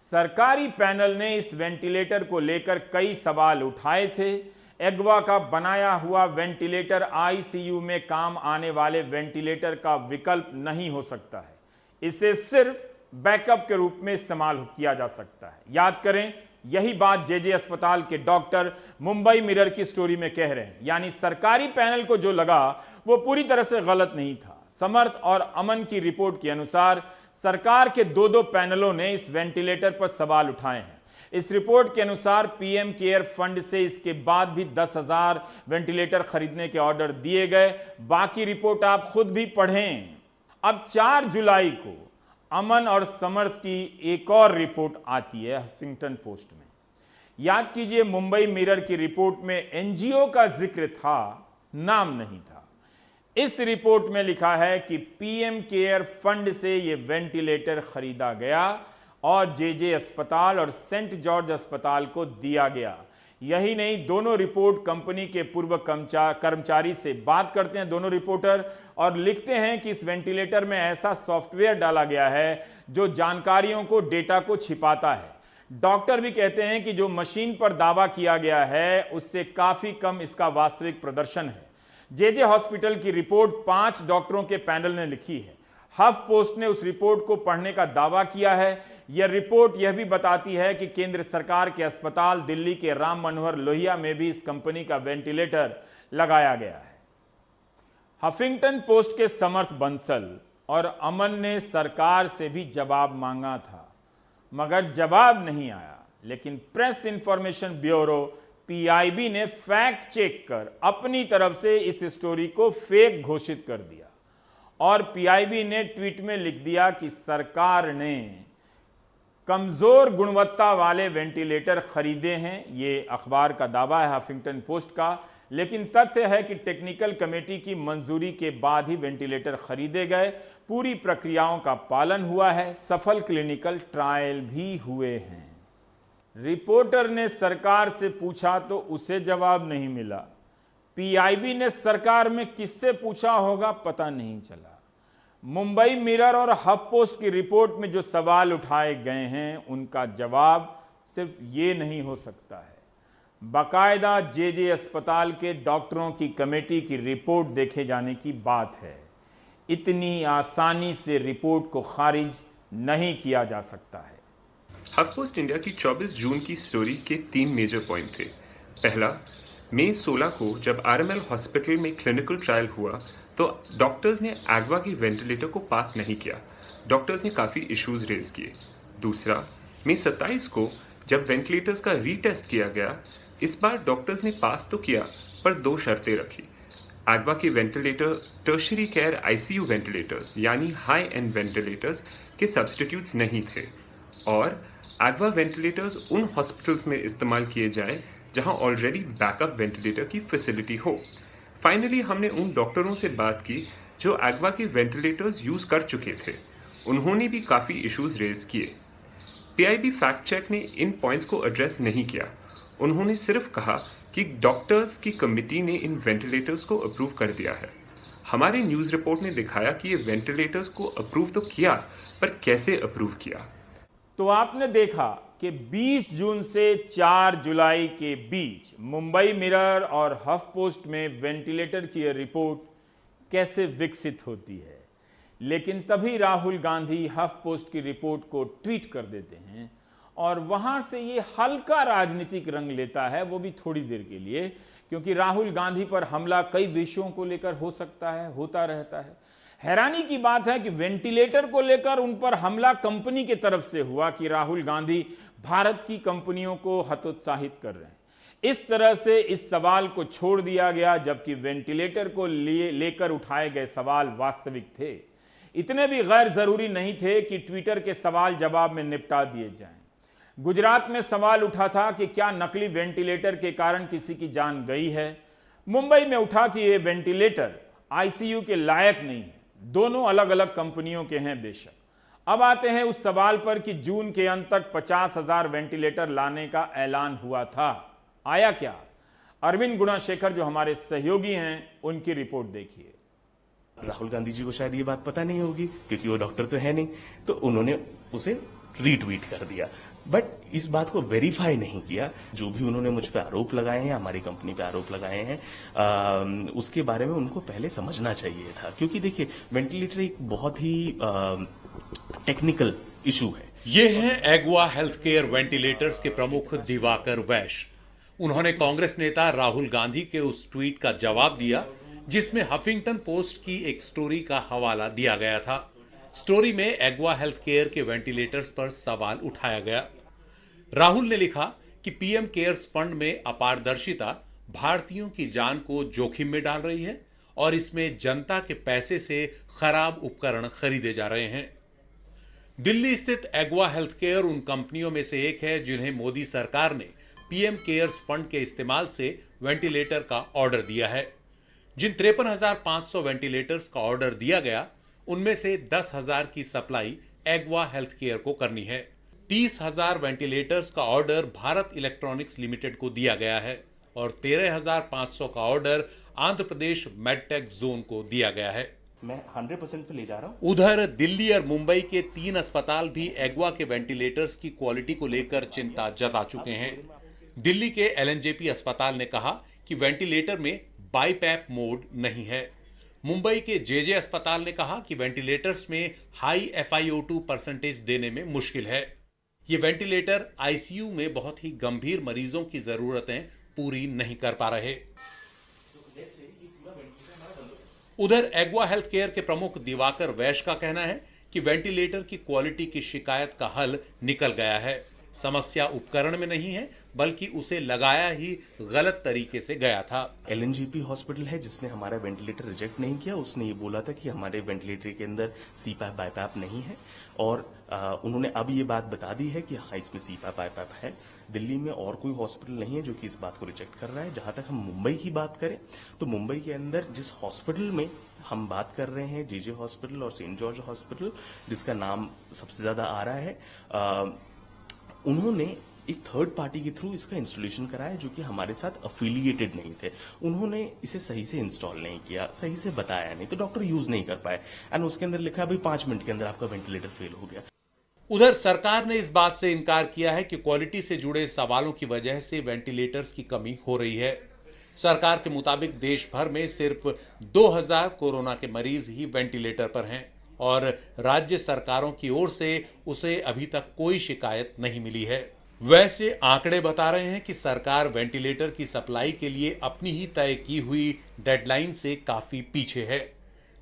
सरकारी पैनल ने इस वेंटिलेटर को लेकर कई सवाल उठाए थे। अगवा का बनाया हुआ वेंटिलेटर आईसीयू में काम आने वाले वेंटिलेटर का विकल्प नहीं हो सकता है, इसे सिर्फ बैकअप के रूप में इस्तेमाल किया जा सकता है। याद करें, यही बात जेजे अस्पताल के डॉक्टर मुंबई मिरर की स्टोरी में कह रहे हैं, यानी सरकारी पैनल को जो लगा वो पूरी तरह से गलत नहीं था। समर्थ और अमन की रिपोर्ट के अनुसार सरकार के 2 पैनलों ने इस वेंटिलेटर पर सवाल उठाए हैं। इस रिपोर्ट के अनुसार पीएम केयर फंड से इसके बाद भी 10,000 वेंटिलेटर खरीदने के ऑर्डर दिए गए। बाकी रिपोर्ट आप खुद भी पढ़ें। अब 4 जुलाई को अमन और समर्थ की एक और रिपोर्ट आती है हफिंगटन पोस्ट में। याद कीजिए, मुंबई मिरर की रिपोर्ट में एनजीओ का जिक्र था, नाम नहीं था। इस रिपोर्ट में लिखा है कि पीएम केयर फंड से यह वेंटिलेटर खरीदा गया और जेजे अस्पताल और सेंट जॉर्ज अस्पताल को दिया गया। यही नहीं, दोनों रिपोर्ट कंपनी के पूर्व कर्मचारी से बात करते हैं दोनों रिपोर्टर, और लिखते हैं कि इस वेंटिलेटर में ऐसा सॉफ्टवेयर डाला गया है जो जानकारियों को, डेटा को छिपाता है। डॉक्टर भी कहते हैं कि जो मशीन पर दावा किया गया है उससे काफी कम इसका वास्तविक प्रदर्शन है। जेजे हॉस्पिटल की रिपोर्ट 5 डॉक्टरों के पैनल ने लिखी है। हफ पोस्ट ने उस रिपोर्ट को पढ़ने का दावा किया है। यह रिपोर्ट यह भी बताती है कि केंद्र सरकार के अस्पताल दिल्ली के राम मनोहर लोहिया में भी इस कंपनी का वेंटिलेटर लगाया गया है। हफिंगटन पोस्ट के समर्थ बंसल और अमन ने सरकार से भी जवाब मांगा था मगर जवाब नहीं आया। लेकिन प्रेस इंफॉर्मेशन ब्यूरो पीआईबी ने फैक्ट चेक कर अपनी तरफ से इस स्टोरी को फेक घोषित कर दिया और पीआईबी ने ट्वीट में लिख दिया कि सरकार ने कमजोर गुणवत्ता वाले वेंटिलेटर खरीदे हैं। ये अखबार का दावा है हफिंगटन पोस्ट का, लेकिन तथ्य है कि टेक्निकल कमेटी की मंजूरी के बाद ही वेंटिलेटर खरीदे गए। पूरी प्रक्रियाओं का पालन हुआ है, सफल क्लिनिकल ट्रायल भी हुए हैं। रिपोर्टर ने सरकार से पूछा तो उसे जवाब नहीं मिला। पीआईबी ने सरकार में किससे पूछा होगा पता नहीं चला। मुंबई मिरर और हफ पोस्ट की रिपोर्ट में जो सवाल उठाए गए हैं उनका जवाब सिर्फ ये नहीं हो सकता है। बाकायदा जेजे अस्पताल के डॉक्टरों की कमेटी की रिपोर्ट देखे जाने की बात है। इतनी आसानी से रिपोर्ट को खारिज नहीं किया जा सकता है। हफपोस्ट इंडिया की 24 जून की स्टोरी के 3 मेजर पॉइंट थे। पहला, मई 16 को जब आरएमएल हॉस्पिटल में क्लिनिकल ट्रायल हुआ तो डॉक्टर्स ने एगवा की वेंटिलेटर को पास नहीं किया। डॉक्टर्स ने काफ़ी इश्यूज रेज किए। दूसरा, मई 27 को जब वेंटिलेटर्स का रीटेस्ट किया गया, इस बार डॉक्टर्स ने पास तो किया पर 2 शर्तें रखी। एगवा के ventilator tertiary care ICU ventilators यानी हाई एंड वेंटिलेटर्स के सब्सटीट्यूट्स नहीं थे और एगवा वेंटिलेटर्स उन हॉस्पिटल्स में इस्तेमाल किए जाए जहां ऑलरेडी बैकअप वेंटिलेटर की फैसिलिटी हो। फाइनली हमने उन डॉक्टरों से बात की जो एगवा के वेंटिलेटर्स यूज़ कर चुके थे। उन्होंने भी काफ़ी इश्यूज रेज किए। पीआईबी फैक्ट चेक ने इन पॉइंट्स को एड्रेस नहीं किया। उन्होंने सिर्फ कहा कि डॉक्टर्स की कमिटी ने इन वेंटिलेटर्स को अप्रूव कर दिया है। हमारे न्यूज़ रिपोर्ट ने दिखाया कि ये वेंटिलेटर्स को अप्रूव तो किया पर कैसे अप्रूव किया। तो आपने देखा कि 20 जून से 4 जुलाई के बीच मुंबई मिरर और हफ पोस्ट में वेंटिलेटर की रिपोर्ट कैसे विकसित होती है। लेकिन तभी राहुल गांधी हफ पोस्ट की रिपोर्ट को ट्वीट कर देते हैं और वहां से ये हल्का राजनीतिक रंग लेता है, वो भी थोड़ी देर के लिए, क्योंकि राहुल गांधी पर हमला कई विषयों को लेकर हो सकता है, होता रहता है। हैरानी की बात है कि वेंटिलेटर को लेकर उन पर हमला कंपनी की तरफ से हुआ कि राहुल गांधी भारत की कंपनियों को हतोत्साहित कर रहे हैं। इस तरह से इस सवाल को छोड़ दिया गया, जबकि वेंटिलेटर को लेकर उठाए गए सवाल वास्तविक थे। इतने भी गैर जरूरी नहीं थे कि ट्विटर के सवाल जवाब में निपटा दिए जाएं। गुजरात में सवाल उठा था कि क्या नकली वेंटिलेटर के कारण किसी की जान गई है। मुंबई में उठा कि ये वेंटिलेटर आईसीयू के लायक नहीं है। दोनों अलग अलग कंपनियों के हैं बेशक। अब आते हैं उस सवाल पर कि जून के अंत तक 50,000 वेंटिलेटर लाने का ऐलान हुआ था। आया क्या? अरविंद गुणाशेखर जो हमारे सहयोगी हैं, उनकी रिपोर्ट देखिए। राहुल गांधी जी को शायद ये बात पता नहीं होगी क्योंकि वो डॉक्टर तो है नहीं, तो उन्होंने उसे रीट्वीट कर दिया, बट इस बात को वेरीफाई नहीं किया। जो भी उन्होंने मुझ पे आरोप लगाए हैं, हमारी कंपनी पे आरोप लगाए हैं, उसके बारे में उनको पहले समझना चाहिए था। क्योंकि देखिए, वेंटिलेटर एक बहुत ही टेक्निकल इशू है। ये हैं एग्वा हेल्थ केयर वेंटिलेटर्स के प्रमुख दिवाकर वैश्य। उन्होंने कांग्रेस नेता राहुल गांधी के उस ट्वीट का जवाब दिया जिसमें हफिंगटन पोस्ट की एक स्टोरी का हवाला दिया गया था। स्टोरी में एग्वा हेल्थ केयर के वेंटिलेटर्स पर सवाल उठाया गया। राहुल ने लिखा कि पीएम केयर्स फंड में अपारदर्शिता भारतीयों की जान को जोखिम में डाल रही है और इसमें जनता के पैसे से खराब उपकरण खरीदे जा रहे हैं। दिल्ली स्थित एग्वा हेल्थ केयर उन कंपनियों में से एक है जिन्हें मोदी सरकार ने पीएम केयर्स फंड के इस्तेमाल से वेंटिलेटर का ऑर्डर दिया है। जिन 53,500 वेंटिलेटर्स का ऑर्डर दिया गया, उनमें से 10,000 की सप्लाई एग्वा हेल्थ केयर को करनी है। 30,000 वेंटिलेटर्स का ऑर्डर भारत इलेक्ट्रॉनिक्स लिमिटेड को दिया गया है और 13,500 का order Andhra Pradesh medtech zone को दिया गया है। मैं 100% पे ले जा रहा हूं। उधर दिल्ली और मुंबई के 3 अस्पताल भी एग्वा के वेंटिलेटर्स की क्वालिटी को लेकर चिंता जता चुके हैं। दिल्ली के एलएनजेपी अस्पताल ने कहा कि वेंटिलेटर में बाईपैप मोड नहीं है। मुंबई के जेजे अस्पताल ने कहा कि वेंटिलेटर्स में हाई FiO2 परसेंटेज देने में मुश्किल है। ये वेंटिलेटर आईसीयू में बहुत ही गंभीर मरीजों की जरूरतें पूरी नहीं कर पा रहे। उधर एग्वा हेल्थ केयर के प्रमुख दिवाकर वैश्य का कहना है कि वेंटिलेटर की क्वालिटी की शिकायत का हल निकल गया है। समस्या उपकरण में नहीं है बल्कि उसे लगाया ही गलत तरीके से गया था। एलएनजेपी हॉस्पिटल है जिसने हमारा वेंटिलेटर रिजेक्ट नहीं किया। उसने ये बोला था कि हमारे वेंटिलेटर के अंदर सीपैप बाईपैप नहीं है और उन्होंने अब ये बात बता दी है कि हाँ, इसमें सीपैप बाईपैप है। दिल्ली में और कोई हॉस्पिटल नहीं है जो कि इस बात को रिजेक्ट कर रहा है। जहां तक हम मुंबई की बात करें तो मुंबई के अंदर जिस हॉस्पिटल में हम बात कर रहे हैं, जेजे हॉस्पिटल और सेंट जॉर्ज हॉस्पिटल, जिसका नाम सबसे ज्यादा आ रहा है, उन्होंने एक थर्ड पार्टी के थ्रू इसका इंस्टॉलेशन कराया जो कि हमारे साथ अफिलिएटेड नहीं थे। उन्होंने इसे सही से इंस्टॉल नहीं किया, सही से बताया नहीं, तो डॉक्टर यूज नहीं कर पाए एंड उसके अंदर लिखा भाई 5 मिनट के अंदर आपका वेंटिलेटर फेल हो गया। उधर सरकार ने इस बात से इनकार किया है कि क्वालिटी से जुड़े सवालों की वजह से वेंटिलेटर्स की कमी हो रही है। सरकार के मुताबिक देश भर में सिर्फ 2000 कोरोना के मरीज ही वेंटिलेटर पर हैं और राज्य सरकारों की ओर से उसे अभी तक कोई शिकायत नहीं मिली है। वैसे आंकड़े बता रहे हैं कि सरकार वेंटिलेटर की सप्लाई के लिए अपनी ही तय की हुई डेडलाइन से काफी पीछे है।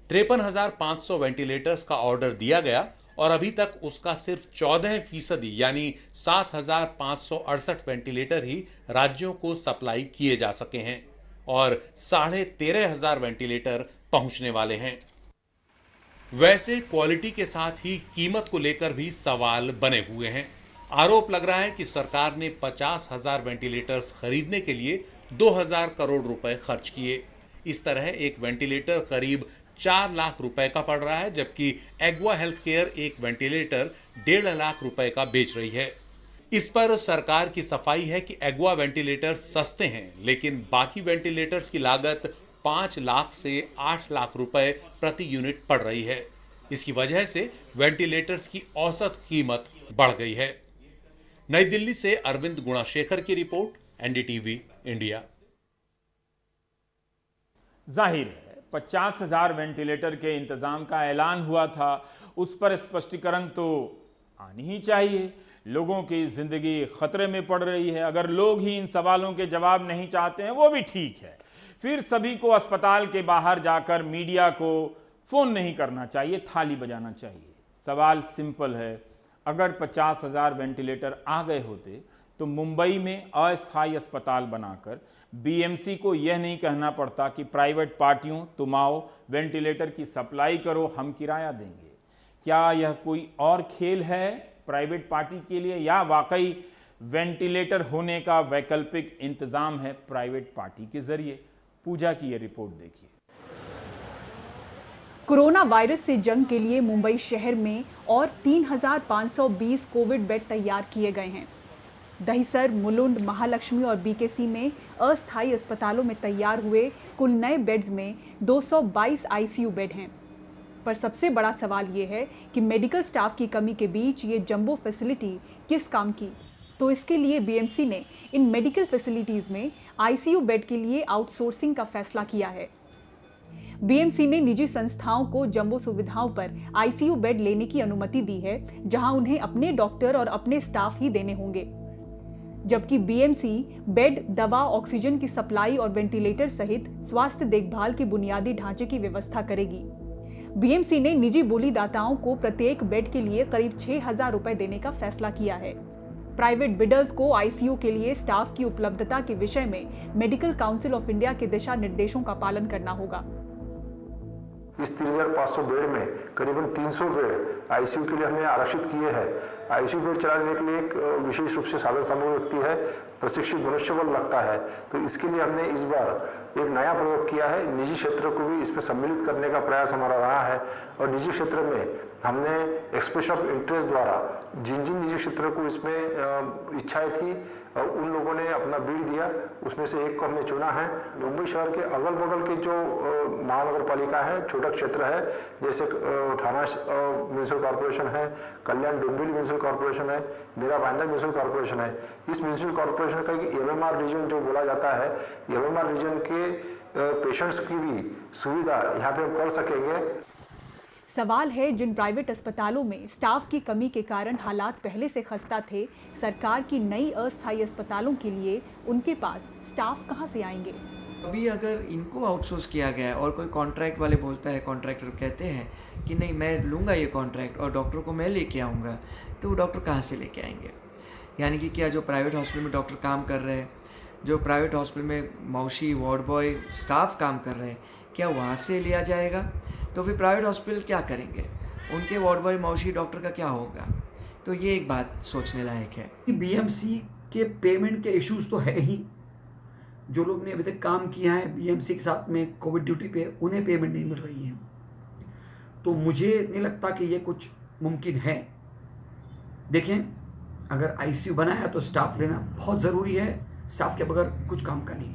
53,500 वेंटिलेटर्स का ऑर्डर दिया गया और अभी तक उसका सिर्फ 14% यानी 7,568 वेंटिलेटर ही राज्यों को सप्लाई किए जा सके हैं और 13,500 वेंटिलेटर पहुंचने वाले हैं। वैसे क्वालिटी के साथ ही कीमत को लेकर भी सवाल बने हुए हैं। आरोप लग रहा है कि सरकार ने 50,000 वेंटिलेटर्स खरीदने के लिए 2,000 करोड़ रुपए खर्च किए। इस तरह एक वेंटिलेटर करीब 4 लाख रुपए का पड़ रहा है, जबकि एग्वा हेल्थ केयर एक वेंटिलेटर 1.5 लाख रुपए का बेच रही है। इस पर सरकार की सफाई है कि एग्वा वेंटिलेटर सस्ते हैं, लेकिन बाकी वेंटिलेटर्स की लागत 5 लाख से 8 लाख रुपए प्रति यूनिट पड़ रही है। इसकी वजह से वेंटिलेटर्स की औसत कीमत बढ़ गई है। नई दिल्ली से अरविंद गुणाशेखर की रिपोर्ट, एनडीटीवी इंडिया। जाहिर है 50,000 वेंटिलेटर के इंतजाम का ऐलान हुआ था, उस पर स्पष्टीकरण तो आनी ही चाहिए। लोगों की जिंदगी खतरे में पड़ रही है। अगर लोग ही इन सवालों के जवाब नहीं चाहते हैं वो भी ठीक है, फिर सभी को अस्पताल के बाहर जाकर मीडिया को फोन नहीं करना चाहिए, थाली बजाना चाहिए। सवाल सिंपल है, अगर 50,000 वेंटिलेटर आ गए होते तो मुंबई में अस्थायी अस्पताल बनाकर बीएमसी को यह नहीं कहना पड़ता कि प्राइवेट पार्टियों तुम आओ, वेंटिलेटर की सप्लाई करो, हम किराया देंगे। क्या यह कोई और खेल है प्राइवेट पार्टी के लिए, या वाकई वेंटिलेटर होने का वैकल्पिक इंतजाम है प्राइवेट पार्टी के जरिए? पूजा की यह रिपोर्ट देखिए। कोरोना वायरस से जंग के लिए मुंबई शहर में और 3,520 कोविड बेड तैयार किए गए हैं। दहिसर, मुलुंड, महालक्ष्मी और बीकेसी में अस्थायी अस्पतालों में तैयार हुए कुल नए बेड्स में 222 आईसीयू बेड हैं। पर सबसे बड़ा सवाल ये है कि मेडिकल स्टाफ की कमी के बीच ये जंबो फैसिलिटी किस काम की? तो इसके लिए बीएमसी ने इन मेडिकल फैसिलिटीज़ में आईसीयू बेड के लिए आउटसोर्सिंग का फैसला किया है। बीएमसी ने निजी संस्थाओं को जंबो सुविधाओं पर आईसीयू बेड लेने की अनुमति दी है, जहां उन्हें अपने डॉक्टर और अपने स्टाफ ही देने होंगे, जबकि बीएमसी बेड, दवा, ऑक्सीजन की सप्लाई और वेंटिलेटर सहित स्वास्थ्य देखभाल के बुनियादी ढांचे की व्यवस्था करेगी। बीएमसी ने निजी बोलीदाताओं को प्रत्येक बेड के लिए करीब 6,000 रुपए देने का फैसला किया है। प्राइवेट बिडर्स को आईसीयू के लिए स्टाफ की उपलब्धता के विषय में मेडिकल काउंसिल ऑफ इंडिया के दिशा निर्देशों का पालन करना होगा। इस 3,500 बेड में करीबन 300 बेड आईसीयू के लिए हमने आरक्षित किए हैं। आईसीयू बेड चलाने के लिए एक विशेष रूप से साधन सामग्री लगती है, प्रशिक्षित मनुष्यबल लगता है। तो इसके लिए हमने इस बार एक नया प्रयोग किया है, निजी क्षेत्र को भी इसमें सम्मिलित करने का प्रयास हमारा रहा है। और निजी क्षेत्र में हमने एक्सप्रेशन ऑफ इंटरेस्ट द्वारा जिन जिन निजी क्षेत्र को इसमें इच्छाएं थी उन लोगों ने अपना बिड दिया, उसमें से एक को हमने चुना है। मुंबई शहर के अगल बगल के जो महानगर पालिका है, छोटा क्षेत्र है, जैसे ठाणा म्यूनिसिपल कॉर्पोरेशन है, कल्याण डोंबिवली म्यूनिसिपल कॉर्पोरेशन है, मेरा भाईंदर म्यूनिसिपल कॉर्पोरेशन है। इस म्यूनिसिपल कॉर्पोरेशन का एमएमआर रीजन जो बोला जाता है, एमएमआर रीजन के पेशेंट्स की भी सुविधा यहाँ पे हम कर सकेंगे। सवाल है, जिन प्राइवेट अस्पतालों में स्टाफ की कमी के कारण हालात पहले से खस्ता थे, सरकार की नई अस्थायी अस्पतालों के लिए उनके पास स्टाफ कहां से आएंगे? अभी अगर इनको आउटसोर्स किया गया है और कोई कॉन्ट्रैक्ट वाले बोलता है, कॉन्ट्रैक्टर कहते हैं कि नहीं मैं लूँगा ये कॉन्ट्रैक्ट और डॉक्टर को मैं लेके आऊँगा, तो वो डॉक्टर कहाँ से लेके आएंगे? यानी कि क्या जो प्राइवेट हॉस्पिटल में डॉक्टर काम कर रहे हैं, जो प्राइवेट हॉस्पिटल में मौसी, वार्ड बॉय, स्टाफ काम कर रहे हैं, क्या वहाँ से लिया जाएगा? तो फिर प्राइवेट हॉस्पिटल क्या करेंगे? उनके वार्ड बॉय, मौसी, डॉक्टर का क्या होगा? तो ये एक बात सोचने लायक है। बीएमसी के पेमेंट के इश्यूज तो है ही। जो लोग ने अभी तक काम किया है बीएमसी के साथ में कोविड ड्यूटी पे, उन्हें पेमेंट नहीं मिल रही है। तो मुझे नहीं लगता कि ये कुछ मुमकिन है। देखें, अगर आईसीयू बनाया तो स्टाफ लेना बहुत ज़रूरी है, स्टाफ के बगैर कुछ काम का नहीं।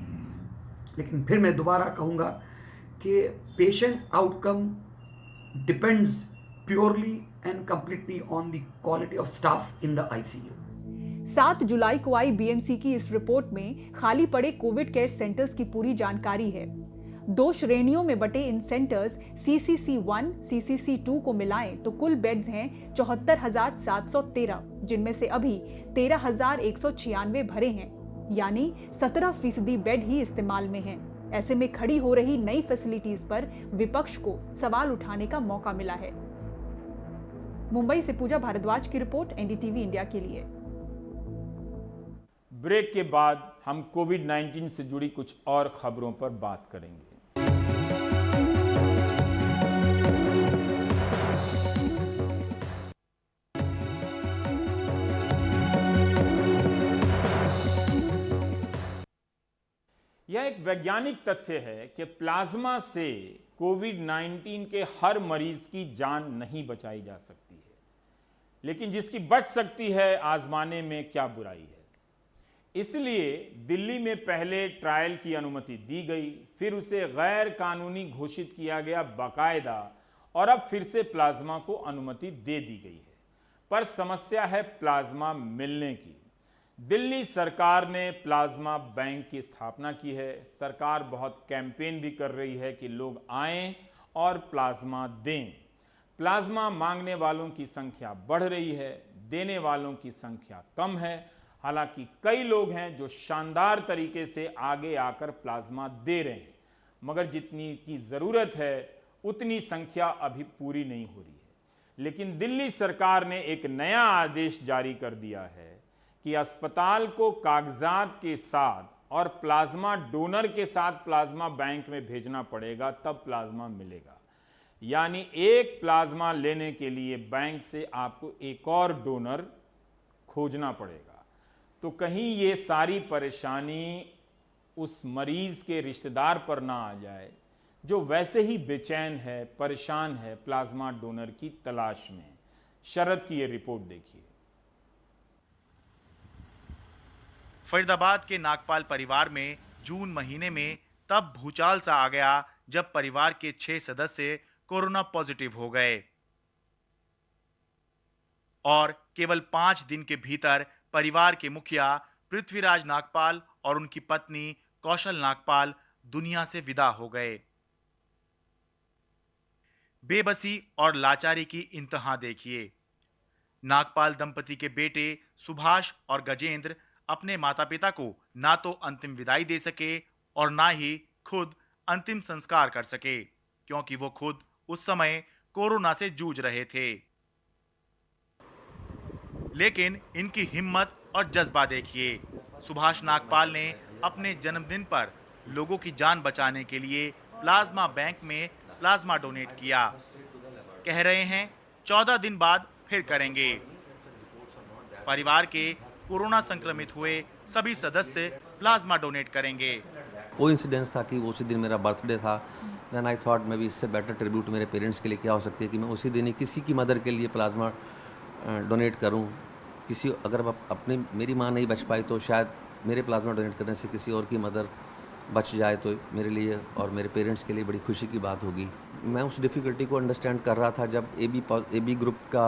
लेकिन फिर मैं दोबारा कहूँगा कि patient outcome depends purely and completely on the quality of staff in the ICU. 7 जुलाई को आई बीएमसी की इस रिपोर्ट में खाली पड़े कोविड केयर सेंटर्स की पूरी जानकारी है। 2 श्रेणियों में बटे इन सेंटर्स CCC 1, CCC 2 को मिलाएं तो कुल बेड्स हैं 74,713, जिनमें से अभी 13,196 भरे हैं, यानी 17% बेड ही इस्तेमाल में हैं। ऐसे में खड़ी हो रही नई फैसिलिटीज पर विपक्ष को सवाल उठाने का मौका मिला है। मुंबई से पूजा भारद्वाज की रिपोर्ट, एनडीटीवी इंडिया के लिए। ब्रेक के बाद हम कोविड-19 से जुड़ी कुछ और खबरों पर बात करेंगे। यह एक वैज्ञानिक तथ्य है कि प्लाज्मा से कोविड-19 के हर मरीज की जान नहीं बचाई जा सकती है, लेकिन जिसकी बच सकती है, आजमाने में क्या बुराई है। इसलिए दिल्ली में पहले ट्रायल की अनुमति दी गई, फिर उसे गैर कानूनी घोषित किया गया बाकायदा, और अब फिर से प्लाज्मा को अनुमति दे दी गई है। पर समस्या है प्लाज्मा मिलने की। दिल्ली सरकार ने प्लाज्मा बैंक की स्थापना की है। सरकार बहुत कैंपेन भी कर रही है कि लोग आएं और प्लाज्मा दें। प्लाज्मा मांगने वालों की संख्या बढ़ रही है, देने वालों की संख्या कम है। हालांकि कई लोग हैं जो शानदार तरीके से आगे आकर प्लाज्मा दे रहे हैं, मगर जितनी की ज़रूरत है उतनी संख्या अभी पूरी नहीं हो रही है। लेकिन दिल्ली सरकार ने एक नया आदेश जारी कर दिया है कि अस्पताल को कागजात के साथ और प्लाज्मा डोनर के साथ प्लाज्मा बैंक में भेजना पड़ेगा, तब प्लाज्मा मिलेगा। यानी एक प्लाज्मा लेने के लिए बैंक से आपको एक और डोनर खोजना पड़ेगा। तो कहीं ये सारी परेशानी उस मरीज के रिश्तेदार पर ना आ जाए जो वैसे ही बेचैन है, परेशान है प्लाज्मा डोनर की तलाश में। शरद की ये रिपोर्ट देखिए। फरीदाबाद के नागपाल परिवार में जून महीने में तब भूचाल सा आ गया जब परिवार के 6 सदस्य कोरोना पॉजिटिव हो गए और केवल 5 दिन के भीतर परिवार के मुखिया पृथ्वीराज नागपाल और उनकी पत्नी कौशल नागपाल दुनिया से विदा हो गए। बेबसी और लाचारी की इंतहा देखिए। नागपाल दंपति के बेटे सुभाष और गजेंद्र अपने माता पिता को ना तो अंतिम विदाई दे सके और ना ही खुद अंतिम संस्कार कर सके, क्योंकि वो खुद उस समय कोरोना से जूझ रहे थे। लेकिन इनकी हिम्मत और जज्बा देखिए। सुभाष नागपाल ने अपने जन्मदिन पर लोगों की जान बचाने के लिए प्लाज्मा बैंक में प्लाज्मा डोनेट किया। कह रहे हैं 14 दिन बाद फिर करेंगे। परिवार के कोरोना संक्रमित हुए सभी सदस्य प्लाज्मा डोनेट करेंगे। कोइंसिडेंस था कि वो उसी दिन मेरा बर्थडे था। देन आई थॉट मैं भी इससे बेटर ट्रिब्यूट मेरे पेरेंट्स के लिए क्या हो सकती है कि मैं उसी दिन ही किसी की मदर के लिए प्लाज्मा डोनेट करूं। किसी अगर अपनी मेरी माँ नहीं बच पाई तो शायद मेरे प्लाज्मा डोनेट करने से किसी और की मदर बच जाए तो मेरे लिए और मेरे पेरेंट्स के लिए बड़ी खुशी की बात होगी। मैं उस डिफ़िकल्टी को अंडरस्टैंड कर रहा था जब AB ग्रुप का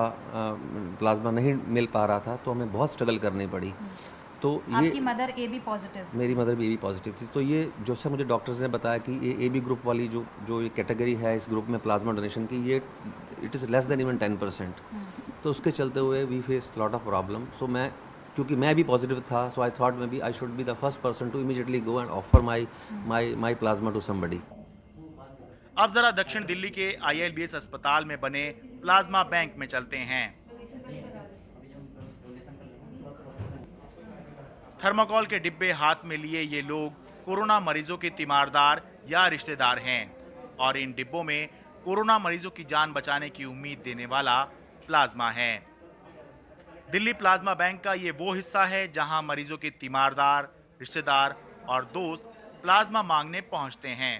प्लाज्मा नहीं मिल पा रहा था, तो हमें बहुत स्ट्रगल करनी पड़ी। तो आपकी मदर AB पॉजिटिव? मेरी मदर भी AB पॉजिटिव थी। तो ये जो से मुझे डॉक्टर्स ने बताया कि ये AB ग्रुप वाली जो ये कैटेगरी है इस ग्रुप में प्लाज्मा डोनेशन की, ये it is less than even 10%। तो उसके चलते हुए we face lot of problem. So क्योंकि मैं भी पॉजिटिव था, so I thought maybe I should be the first person to immediately go and offer my plasma to somebody. अब जरा दक्षिण दिल्ली के ILBS अस्पताल में बने प्लाज्मा बैंक में चलते हैं। थर्माकोल के डिब्बे हाथ में लिए ये लोग कोरोना मरीजों के तीमारदार या रिश्तेदार हैं और इन डिब्बों में कोरोना मरीजों की जान बचाने की उम्मीद देने वाला प्लाज्मा है। दिल्ली प्लाज्मा बैंक का ये वो हिस्सा है जहां मरीजों के तीमारदार, रिश्तेदार और दोस्त प्लाज्मा मांगने पहुंचते हैं।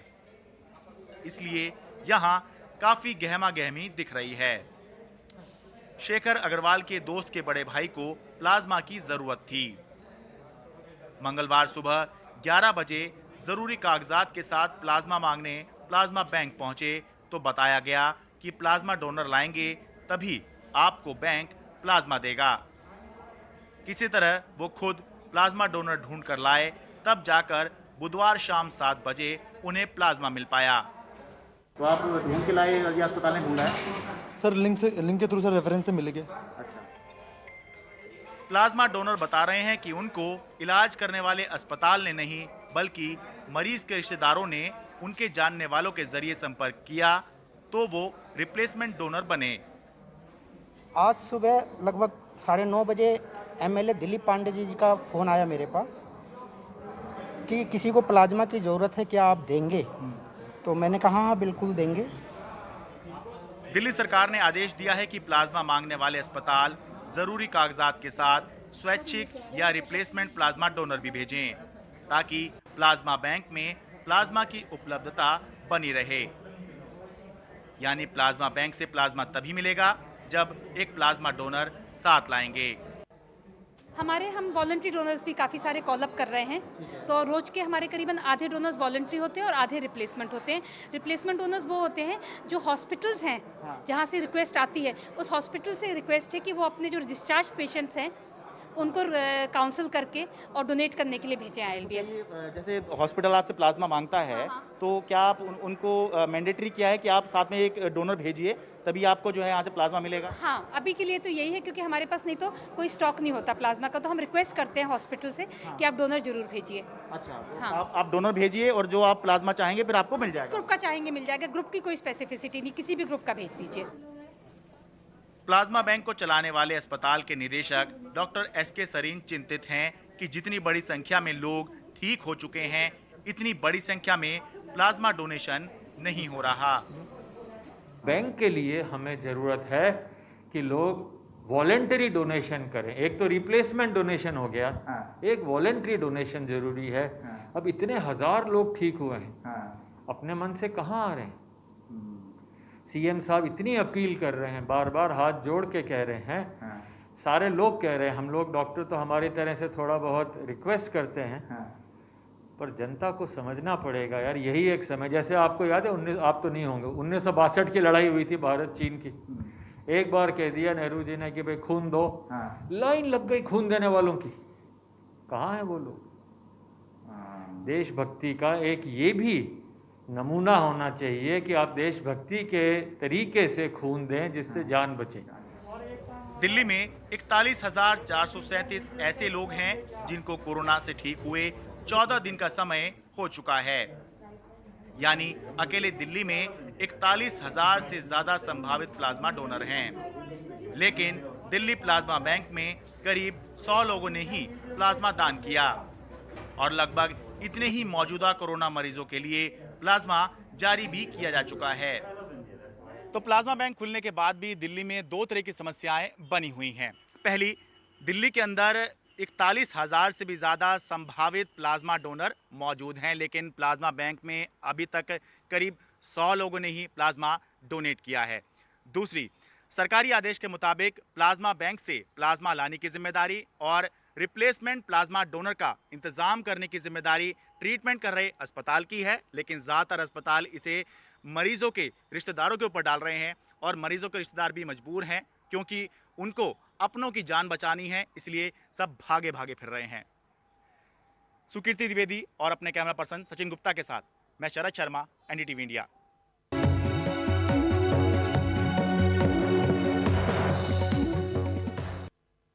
इसलिए यहां काफी गहमा गहमी दिख रही है। शेखर अग्रवाल के दोस्त के बड़े भाई को प्लाज्मा की जरूरत थी। मंगलवार सुबह 11 बजे जरूरी कागजात के साथ प्लाज्मा मांगने प्लाज्मा बैंक पहुंचे तो बताया गया कि प्लाज्मा डोनर लाएंगे तभी आपको बैंक प्लाज्मा देगा। किसी तरह वो खुद प्लाज्मा डोनर ढूंढ कर लाए, तब जाकर बुधवार शाम 7 बजे उन्हें प्लाज्मा मिल पाया। तो आप ढूंढ के लाए या अस्पताल ने ढूंढा है? सर लिंक के थ्रू सर रेफरेंस से मिल गया। अच्छा। प्लाज्मा डोनर बता रहे हैं कि उनको इलाज करने वाले अस्पताल ने नहीं बल्कि मरीज के रिश्तेदारों ने उनके जानने वालों के जरिए संपर्क किया तो वो रिप्लेसमेंट डोनर बने। आज सुबह लगभग 9:30 बजे MLA दिलीप पांडे जी का फ़ोन आया मेरे पास कि किसी को प्लाज्मा की ज़रूरत है, क्या आप देंगे? तो मैंने कहा हाँ बिल्कुल देंगे। दिल्ली सरकार ने आदेश दिया है कि प्लाज्मा मांगने वाले अस्पताल जरूरी कागजात के साथ स्वैच्छिक या रिप्लेसमेंट प्लाज्मा डोनर भी भेजें ताकि प्लाज्मा बैंक में प्लाज्मा की उपलब्धता बनी रहे। यानी प्लाज्मा बैंक से प्लाज्मा तभी मिलेगा जब एक प्लाज्मा डोनर साथ लाएंगे। हम वॉलंटरी डोनर्स भी काफ़ी सारे कॉल अप कर रहे हैं, तो रोज के हमारे करीबन आधे डोनर्स वॉलंटरी होते हैं और आधे रिप्लेसमेंट होते हैं। रिप्लेसमेंट डोनर्स वो होते हैं जो हॉस्पिटल्स हैं जहाँ से रिक्वेस्ट आती है, उस हॉस्पिटल से रिक्वेस्ट है कि वो अपने जो डिस्चार्ज पेशेंट्स हैं उनको काउंसिल करके और डोनेट करने के लिए भेजें ILBS। जैसे हॉस्पिटल आपसे प्लाज्मा मांगता है तो क्या आप उनको मैंडेटरी किया है कि आप साथ में एक डोनर भेजिए तभी आपको जो है यहाँ से प्लाज्मा मिलेगा? हाँ, अभी के लिए तो यही है क्योंकि हमारे पास नहीं तो कोई स्टॉक नहीं होता प्लाज्मा का, तो हम रिक्वेस्ट करते हैं हॉस्पिटल से कि आप डोनर जरूर भेजिए। अच्छा, हाँ। आप डोनर भेजिए और जो आप प्लाज्मा चाहेंगे फिर आपको मिल जाएगा। ग्रुप का चाहेंगे मिल जाएगा, ग्रुप की कोई स्पेसिफिसिटी नहीं, किसी भी ग्रुप का भेज दीजिए। प्लाज्मा बैंक को चलाने वाले अस्पताल के निदेशक डॉक्टर SK सरीन चिंतित हैं कि जितनी बड़ी संख्या में लोग ठीक हो चुके हैं, इतनी बड़ी संख्या में प्लाज्मा डोनेशन नहीं हो रहा। बैंक के लिए हमें ज़रूरत है कि लोग वॉलेंटरी डोनेशन करें। एक तो रिप्लेसमेंट डोनेशन हो गया, एक वॉलेंटरी डोनेशन जरूरी है। अब इतने हजार लोग ठीक हुए हैं, अपने मन से कहाँ आ रहे हैं? CM साहब इतनी अपील कर रहे हैं, बार बार हाथ जोड़ के कह रहे हैं, सारे लोग कह रहे हैं, हम लोग डॉक्टर तो हमारी तरह से थोड़ा बहुत रिक्वेस्ट करते हैं, पर जनता को समझना पड़ेगा यार। यही एक समय, जैसे आपको याद है आप तो नहीं होंगे, 1962 की लड़ाई हुई थी भारत चीन की। एक बार कह दिया नेहरू जी ने कि भाई खून दो, लाइन लग गई खून देने वालों की। कहाँ है वो लोग? देशभक्ति का एक ये भी नमूना होना चाहिए कि आप देशभक्ति के तरीके से खून दें जिससे जान बचे। दिल्ली में 41,437 ऐसे लोग हैं जिनको कोरोना से ठीक हुए 14 दिन का समय हो चुका है। यानी अकेले दिल्ली में 41,000 से ज्यादा संभावित प्लाज्मा डोनर हैं। लेकिन दिल्ली प्लाज्मा बैंक में करीब 100 लोगों ने ही प्लाज्मा दान किया और लगभग इतने ही मौजूदा कोरोना मरीजों के लिए प्लाज्मा जारी भी किया जा चुका है। तो प्लाज्मा बैंक खुलने के बाद भी दिल्ली में दो तरह की समस्याएं बनी हुई हैं। पहली, दिल्ली के अंदर 41,000 से भी ज़्यादा संभावित प्लाज्मा डोनर मौजूद हैं, लेकिन प्लाज्मा बैंक में अभी तक करीब 100 लोगों ने ही प्लाज्मा डोनेट किया है। दूसरी, सरकारी आदेश के मुताबिक प्लाज्मा बैंक से प्लाज्मा लाने की जिम्मेदारी और रिप्लेसमेंट प्लाज्मा डोनर का इंतजाम करने की जिम्मेदारी ट्रीटमेंट कर रहे अस्पताल की है, लेकिन ज़्यादातर अस्पताल इसे मरीजों के रिश्तेदारों के ऊपर डाल रहे हैं और मरीजों के रिश्तेदार भी मजबूर हैं क्योंकि उनको अपनों की जान बचानी है, इसलिए सब भागे भागे फिर रहे हैं। सुकीर्ति द्विवेदी और अपने कैमरा पर्सन सचिन गुप्ता के साथ मैं शरद शर्मा, NDTV इंडिया।